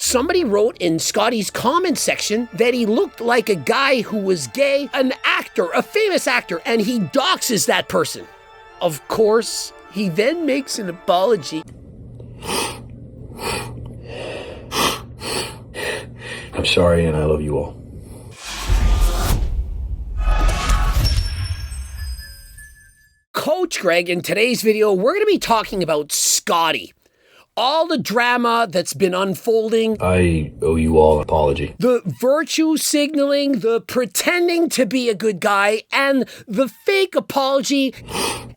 Somebody wrote in Scotty's comment section that he looked like a guy who was gay, an actor, a famous actor, and he doxes that person. Of course, he then makes an apology. I'm sorry, and I love you all. Coach Greg, in today's video, we're going to be talking about Scotty. All the drama that's been unfolding. I owe you all an apology. The virtue signaling, the pretending to be a good guy, and the fake apology.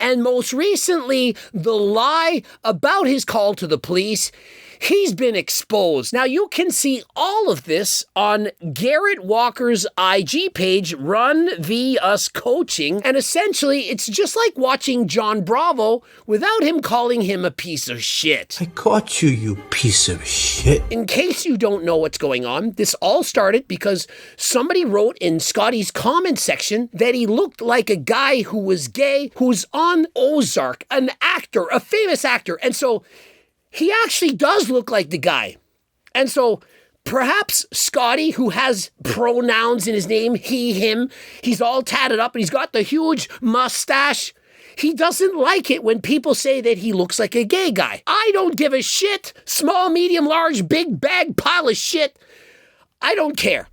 And most recently, the lie about his call to the police. He's been exposed. Now, you can see all of this on Garrett Walker's IG page, Run V Us Coaching. And essentially, it's just like watching John Bravo without him calling him a piece of shit. I caught you, you piece of shit. In case you don't know what's going on, this all started because somebody wrote in Scotty's comment section that he looked like a guy who was gay, who's on Ozark, an actor, a famous actor. And so he actually does look like the guy. And so perhaps Scotty, who has pronouns in his name, he, him, he's all tatted up and he's got the huge mustache. He doesn't like it when people say that he looks like a gay guy. I don't give a shit. Small, medium, large, big bag, pile of shit. I don't care.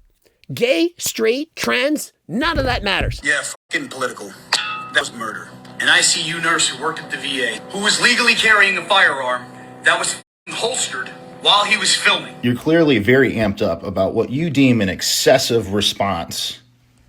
Gay, straight, trans, none of that matters. Yeah, fucking political. That was murder. An ICU nurse who worked at the VA, who was legally carrying a firearm that was holstered while he was filming. You're clearly very amped up about what you deem an excessive response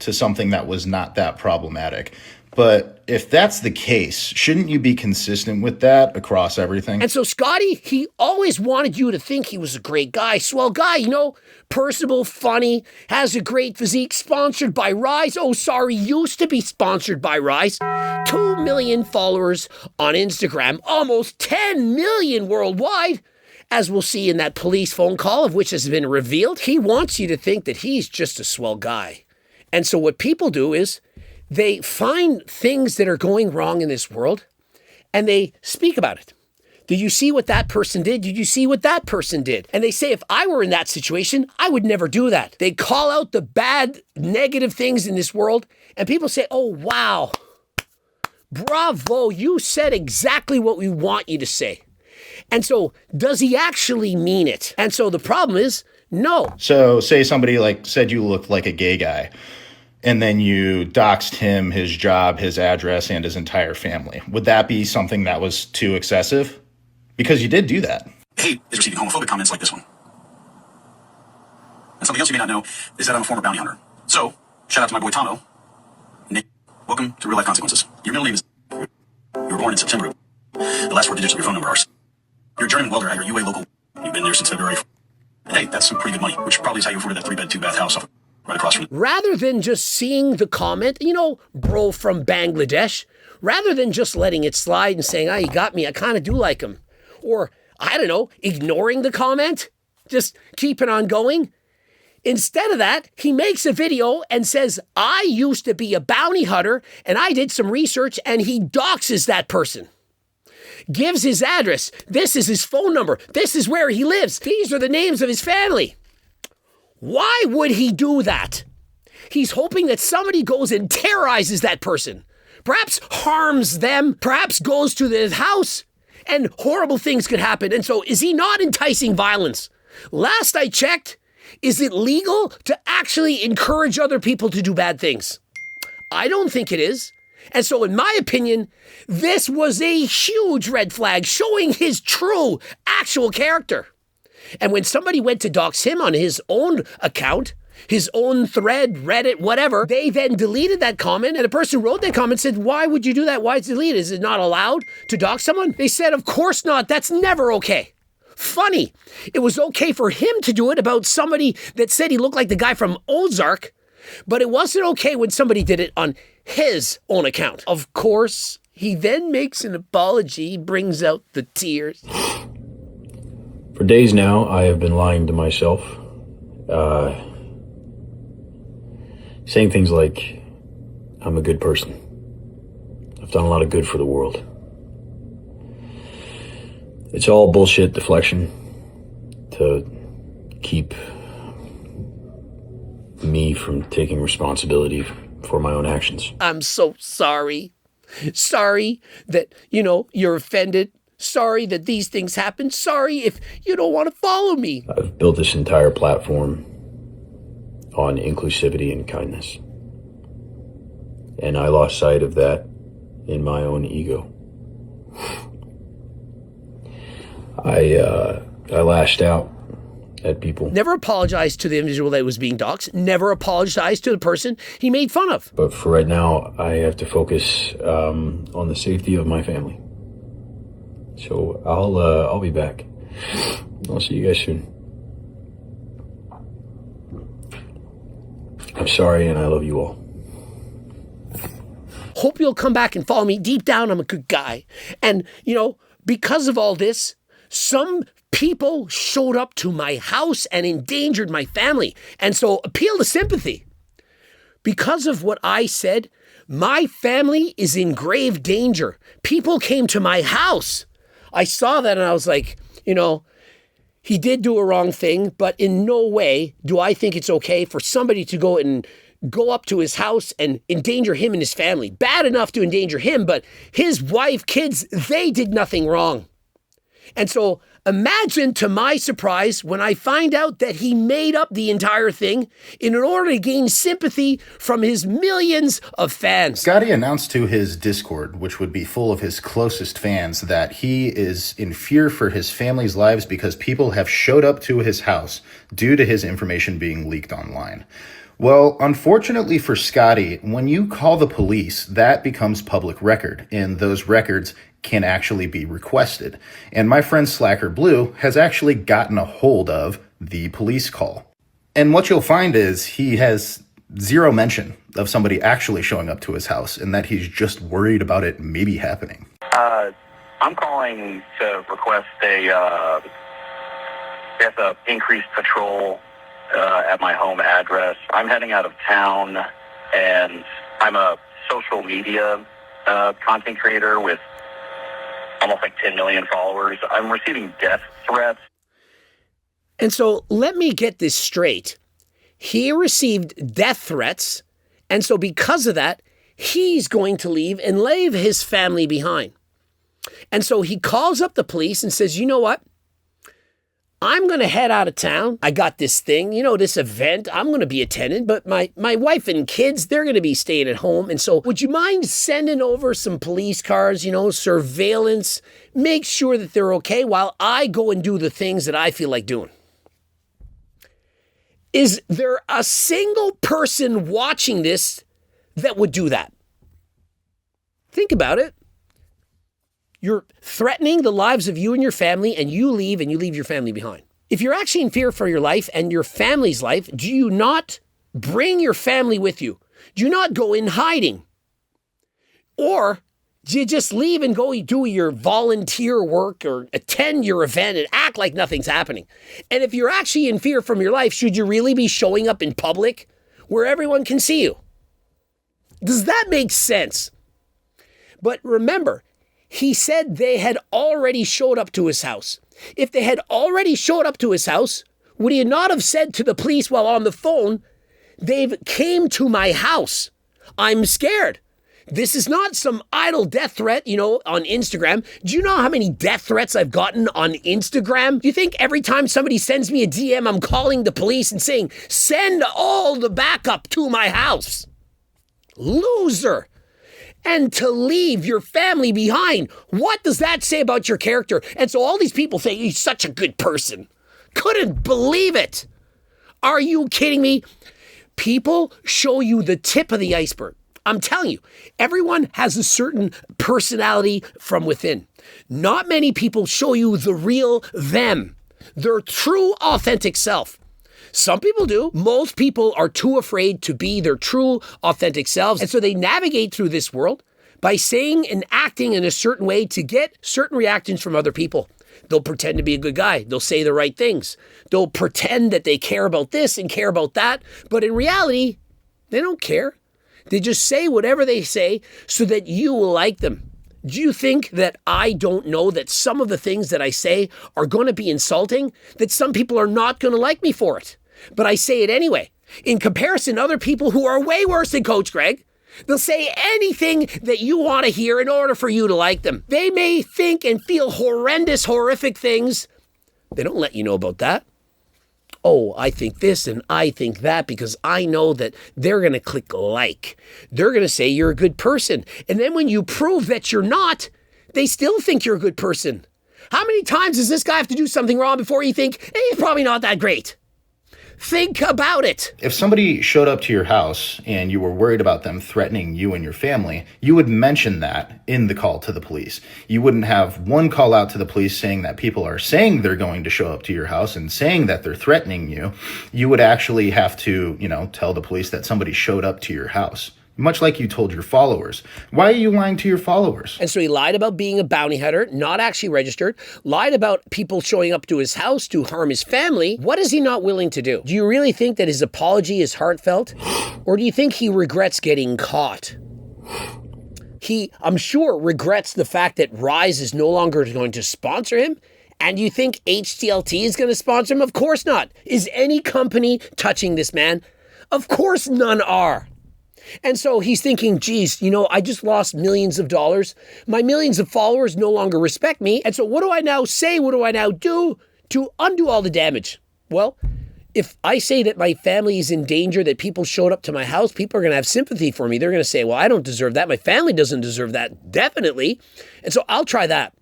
to something that was not that problematic. But if that's the case, shouldn't you be consistent with that across everything? And so Scotty, he always wanted you to think he was a great guy, swell guy, you know, personable, funny, has a great physique, sponsored by Rise. Oh, sorry, used to be sponsored by Rise. 2 million followers on Instagram, almost 10 million worldwide. As we'll see in that police phone call, of which has been revealed, he wants you to think that he's just a swell guy. And so what people do is they find things that are going wrong in this world and they speak about it. Did you see what that person did? Did you see what that person did? And they say, if I were in that situation, I would never do that. They call out the bad, negative things in this world and people say, oh, wow, bravo, you said exactly what we want you to say. And so does he actually mean it? And so the problem is, no. So say somebody said you looked like a gay guy, and then you doxed him, his job, his address, and his entire family. Would that be something that was too excessive? Because you did do that. Hate is receiving homophobic comments like this one. And something else you may not know is that I'm a former bounty hunter. So, shout out to my boy Tomo. Nick, welcome to Real Life Consequences. Your middle name is... You were born in September. The last 4 digits of your phone number are... You're a journeyman welder at your UA local. You've been there since February. Hey, that's some pretty good money, which probably is how you afforded that 3-bed, 2-bath house right across from... Rather than just seeing the comment, you know, bro from Bangladesh, rather than just letting it slide and saying, oh, you got me, I kind of do like him. Or, I don't know, ignoring the comment, just keeping on going. Instead of that, he makes a video and says, I used to be a bounty hunter and I did some research, and he doxes that person. Gives his address. This is his phone number. This is where he lives. These are the names of his family. Why would he do that? He's hoping that somebody goes and terrorizes that person. Perhaps harms them. Perhaps goes to their house. And horrible things could happen. And so is he not enticing violence? Last I checked, is it legal to actually encourage other people to do bad things? I don't think it is. And so in my opinion, this was a huge red flag showing his true, actual character. And when somebody went to dox him on his own account, his own thread, Reddit, whatever, they then deleted that comment, and a person wrote that comment and said, why would you do that? Why is it deleted? Is it not allowed to dox someone? They said, of course not. That's never okay. Funny. It was okay for him to do it about somebody that said he looked like the guy from Ozark, but it wasn't okay when somebody did it on his own account. Of course, he then makes an apology, brings out the tears. For days now, I have been lying to myself, saying things like, I'm a good person. I've done a lot of good for the world. It's all bullshit deflection to keep me from taking responsibility for my own actions. I'm so sorry. Sorry that, you're offended. Sorry that these things happen. Sorry if you don't want to follow me. I've built this entire platform on inclusivity and kindness. And I lost sight of that in my own ego. I lashed out at people. Never apologized to the individual that was being doxxed. Never apologized to the person he made fun of. But for right now, I have to focus on the safety of my family. So I'll be back. I'll see you guys soon. I'm sorry, and I love you all. Hope you'll come back and follow me. Deep down, I'm a good guy. And, because of all this, some people showed up to my house and endangered my family. And so appeal to sympathy. Because of what I said, my family is in grave danger. People came to my house. I saw that and I was like, he did do a wrong thing, but in no way do I think it's okay for somebody to go up to his house and endanger him and his family. Bad enough to endanger him, but his wife, kids, they did nothing wrong. And so imagine, to my surprise, when I find out that he made up the entire thing in order to gain sympathy from his millions of fans. Scotty announced to his Discord, which would be full of his closest fans, that he is in fear for his family's lives because people have showed up to his house due to his information being leaked online. Well, unfortunately for Scotty, when you call the police, that becomes public record, and those records can actually be requested. And my friend Slacker Blue has actually gotten a hold of the police call. And what you'll find is he has zero mention of somebody actually showing up to his house, and that he's just worried about it maybe happening. I'm calling to request a increased patrol at my home address. I'm heading out of town, and I'm a social media content creator with almost 10 million followers. I'm receiving death threats. And so let me get this straight. He received death threats, and so because of that, he's going to leave and leave his family behind. And so he calls up the police and says, you know what? I'm going to head out of town. I got this thing, this event I'm going to be attending, but my wife and kids, they're going to be staying at home. And so would you mind sending over some police cars, surveillance, make sure that they're okay while I go and do the things that I feel like doing? Is there a single person watching this that would do that? Think about it. You're threatening the lives of you and your family, and you leave your family behind. If you're actually in fear for your life and your family's life, do you not bring your family with you? Do you not go in hiding? Or do you just leave and go do your volunteer work or attend your event and act like nothing's happening? And if you're actually in fear from your life, should you really be showing up in public where everyone can see you? Does that make sense? But remember, he said they had already showed up to his house. If they had already showed up to his house, would he not have said to the police while on the phone, they've came to my house. I'm scared. This is not some idle death threat, on Instagram. Do you know how many death threats I've gotten on Instagram? Do you think every time somebody sends me a DM, I'm calling the police and saying, send all the backup to my house? Loser. And to leave your family behind. What does that say about your character? And so all these people say, he's such a good person. Couldn't believe it. Are you kidding me? People show you the tip of the iceberg. I'm telling you, everyone has a certain personality from within. Not many people show you the real them, their true, authentic self. Some people do. Most people are too afraid to be their true, authentic selves. And so they navigate through this world by saying and acting in a certain way to get certain reactions from other people. They'll pretend to be a good guy. They'll say the right things. They'll pretend that they care about this and care about that. But in reality, they don't care. They just say whatever they say so that you will like them. Do you think that I don't know that some of the things that I say are going to be insulting? That some people are not going to like me for it? But I say it anyway. In comparison to other people who are way worse than Coach Greg, they'll say anything that you want to hear in order for you to like them. They may think and feel horrendous, horrific things. They don't let you know about that. Oh, I think this and I think that because I know that they're going to click like. They're going to say you're a good person. And then when you prove that you're not, they still think you're a good person. How many times does this guy have to do something wrong before you think, hey, he's probably not that great? Think about it. If somebody showed up to your house and you were worried about them threatening you and your family, you would mention that in the call to the police. You wouldn't have one call out to the police saying that people are saying they're going to show up to your house and saying that they're threatening you. You would actually have to, tell the police that somebody showed up to your house. Much like you told your followers. Why are you lying to your followers? And so he lied about being a bounty hunter, not actually registered, lied about people showing up to his house to harm his family. What is he not willing to do? Do you really think that his apology is heartfelt? Or do you think he regrets getting caught? He, I'm sure, regrets the fact that Rise is no longer going to sponsor him. And you think HTLT is going to sponsor him? Of course not. Is any company touching this man? Of course none are. And so he's thinking, geez, I just lost millions of dollars. My millions of followers no longer respect me. And so what do I now say? What do I now do to undo all the damage? Well, if I say that my family is in danger, that people showed up to my house, people are going to have sympathy for me. They're going to say, well, I don't deserve that. My family doesn't deserve that, definitely. And so I'll try that.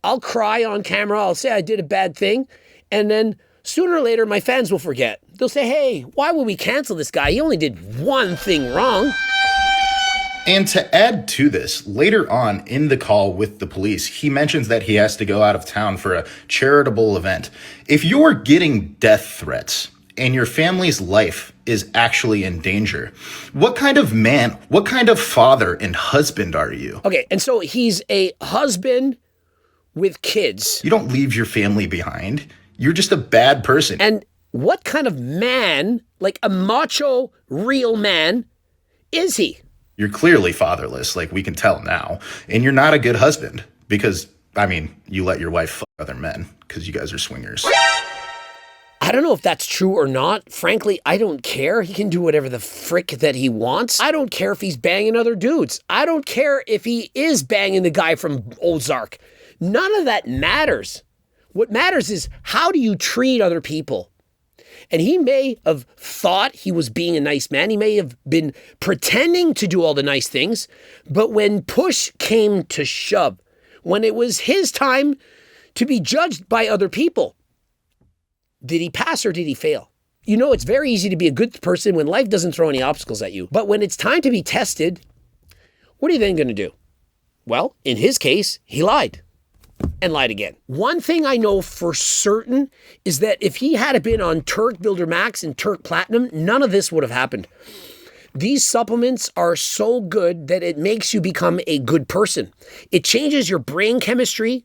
I'll cry on camera. I'll say I did a bad thing. And then sooner or later, my fans will forget. They'll say, hey, why would we cancel this guy? He only did one thing wrong. And to add to this, later on in the call with the police, he mentions that he has to go out of town for a charitable event. If you're getting death threats and your family's life is actually in danger, what kind of man, what kind of father and husband are you? Okay, and so he's a husband with kids. You don't leave your family behind. You're just a bad person. And what kind of man, like a macho, real man, is he? You're clearly fatherless, like we can tell now. And you're not a good husband because, you let your wife fuck other men because you guys are swingers. I don't know if that's true or not. Frankly, I don't care. He can do whatever the frick that he wants. I don't care if he's banging other dudes. I don't care if he is banging the guy from Ozark. None of that matters. What matters is how do you treat other people? And he may have thought he was being a nice man. He may have been pretending to do all the nice things. But when push came to shove, when it was his time to be judged by other people, did he pass or did he fail? It's very easy to be a good person when life doesn't throw any obstacles at you. But when it's time to be tested, what are you then going to do? Well, in his case, he lied. And lied again. One thing I know for certain is that if he had been on Turk Builder Max and Turk Platinum, none of this would have happened. These supplements are so good that it makes you become a good person. It changes your brain chemistry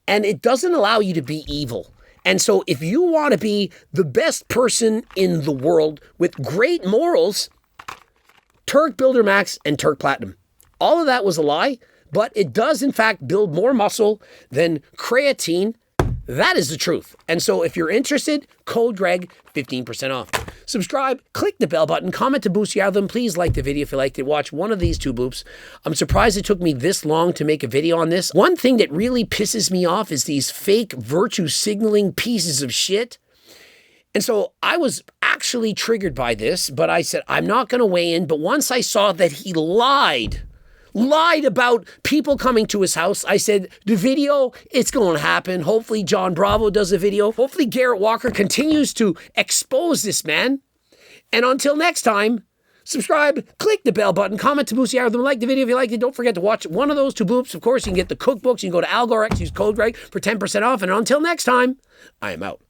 and it doesn't allow you to be evil. And so if you want to be the best person in the world with great morals, Turk Builder Max and Turk Platinum. All of that was a lie. But it does, in fact, build more muscle than creatine. That is the truth. And so if you're interested, code Greg, 15% off. Subscribe, click the bell button, comment to boost your algorithm. Please like the video if you liked it. Watch one of these two bloops. I'm surprised it took me this long to make a video on this. One thing that really pisses me off is these fake virtue signaling pieces of shit. And so I was actually triggered by this, but I said, I'm not going to weigh in. But once I saw that he lied about people coming to his house. I said, the video, it's going to happen. Hopefully John Bravo does a video. Hopefully Garrett Walker continues to expose this man. And until next time, subscribe, click the bell button, comment to boost the algorithm, like the video if you liked it. Don't forget to watch one of those two bloops. Of course, you can get the cookbooks. You can go to Algorex, use code Greg for 10% off. And until next time, I am out.